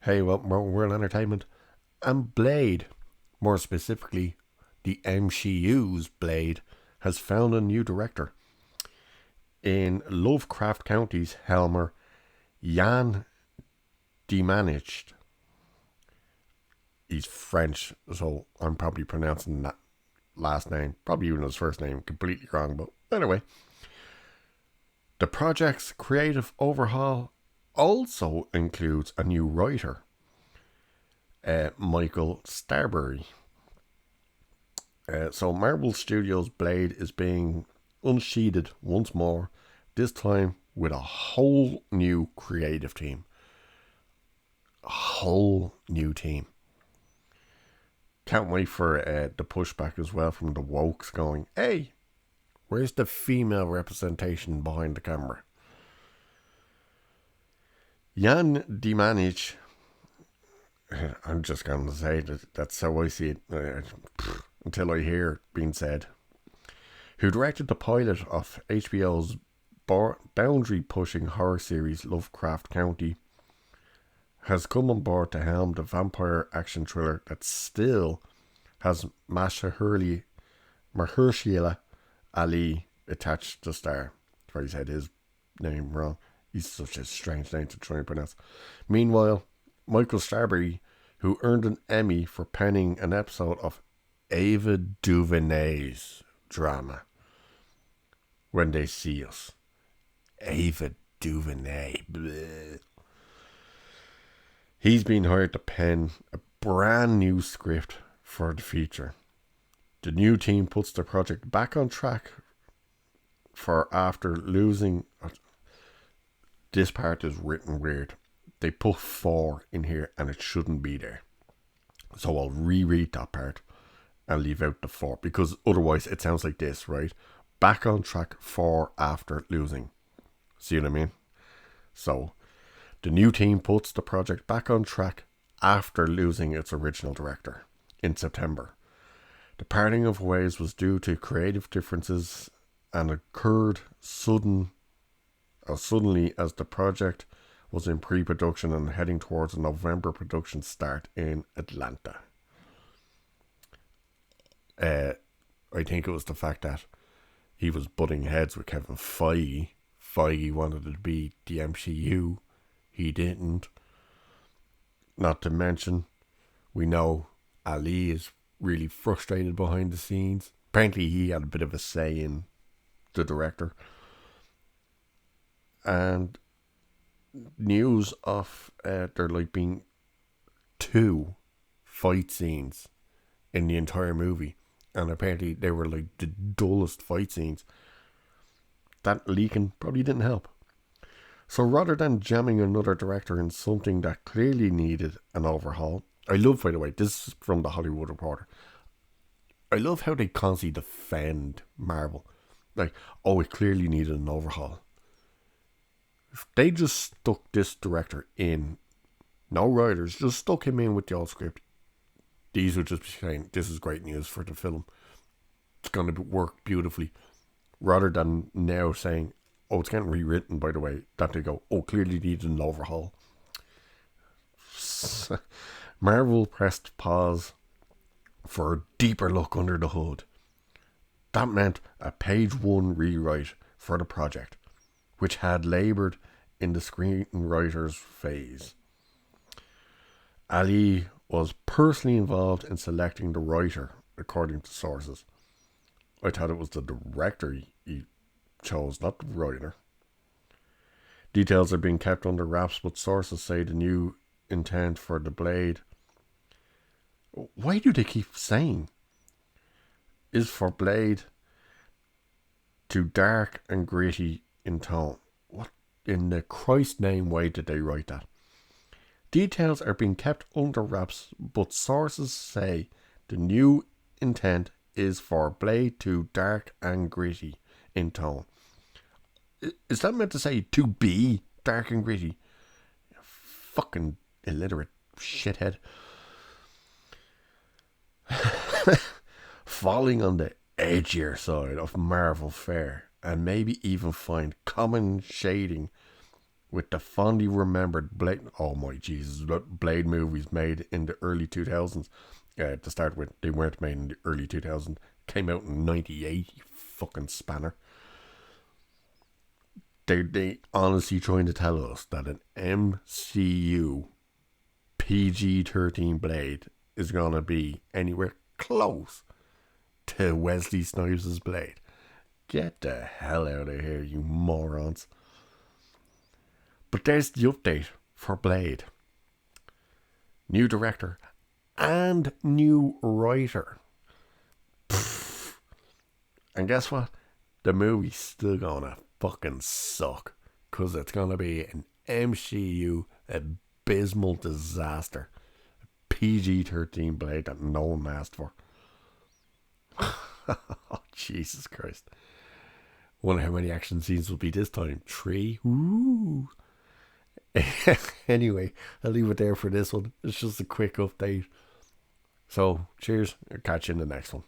Hey, welcome to World Entertainment. And Blade, more specifically, the MCU's Blade, has found a new director. In Lovecraft County's Helmer, Yann Demange. He's French, so I'm probably pronouncing that last name, probably even his first name, completely wrong. But anyway, the project's creative overhaul also includes a new writer, Michael Starrbury. So Marvel Studios' Blade is being unsheathed once more, this time with a whole new creative team. A whole new team. Can't wait for the pushback as well from the wokes going, hey, where's the female representation behind the camera? Yann Demange, I'm just going to say that's how I see it until I hear it being said, who directed the pilot of HBO's boundary-pushing horror series Lovecraft County, has come on board to helm the vampire action thriller that still has Mahershala Ali attached to star. Sorry, I said his name wrong. He's such a strange name to try and pronounce. Meanwhile, Michael Starrbury, who earned an Emmy for penning an episode of Ava DuVernay's drama When They See Us. Ava DuVernay. Bleh. He's been hired to pen a brand new script for the feature. The new team puts the project back on track for after losing. This part is written weird. They put 4 in here and it shouldn't be there. So I'll reread that part and leave out the 4 because otherwise it sounds like this, right? Back on track for after losing. See what I mean? So the new team puts the project back on track after losing its original director in September. The parting of ways was due to creative differences and occurred suddenly as the project was in pre-production and heading towards a November production start in Atlanta. I think it was the fact that he was butting heads with Kevin Feige. Feige wanted it to be the MCU. He didn't. Not to mention, we know Ali is really frustrated behind the scenes. Apparently he had a bit of a say in the director. And news of there like being 2 fight scenes in the entire movie. And apparently they were like the dullest fight scenes. That leaking probably didn't help. So rather than jamming another director in something that clearly needed an overhaul, I love, by the way, this is from the Hollywood Reporter, I love how they constantly defend Marvel. Like, oh, it clearly needed an overhaul. If they just stuck this director in, no writers, just stuck him in with the old script, these would just be saying, this is great news for the film. It's going to work beautifully. Rather than now saying, oh, it's getting rewritten, by the way, that they go, oh, clearly needed an overhaul. Marvel pressed pause for a deeper look under the hood. That meant a page 1 rewrite for the project, which had laboured in the screenwriter's phase. Ali was personally involved in selecting the writer, according to sources. I thought it was the director he chose, not the writer. Details are being kept under wraps, but sources say the new intent for the Blade, why do they keep saying, is for Blade to dark and gritty in tone. What in the Christ name way did they write that? Details are being kept under wraps, but sources say the new intent is for Blade to dark and gritty in tone. Is that meant to say to be dark and gritty? You fucking illiterate shithead. Falling on the edgier side of Marvel fare and maybe even find common shading with the fondly remembered Blade. Oh my Jesus, Blade movies made in the early 2000s. To start with, they weren't made in the early 2000s. Came out in '98. You fucking spanner. They honestly trying to tell us that an MCU PG-13 Blade is gonna be anywhere close to Wesley Snipes' Blade. Get the hell out of here, you morons. But there's the update for Blade. New director and new writer. Pfft. And guess what? The movie's still gonna fucking suck. Because it's gonna be an MCU abysmal disaster. PG-13 Blade that no one asked for. Oh, Jesus Christ. Wonder how many action scenes will be this time. 3? Ooh. Anyway, I'll leave it there for this one. It's just a quick update. So, cheers. I'll catch you in the next one.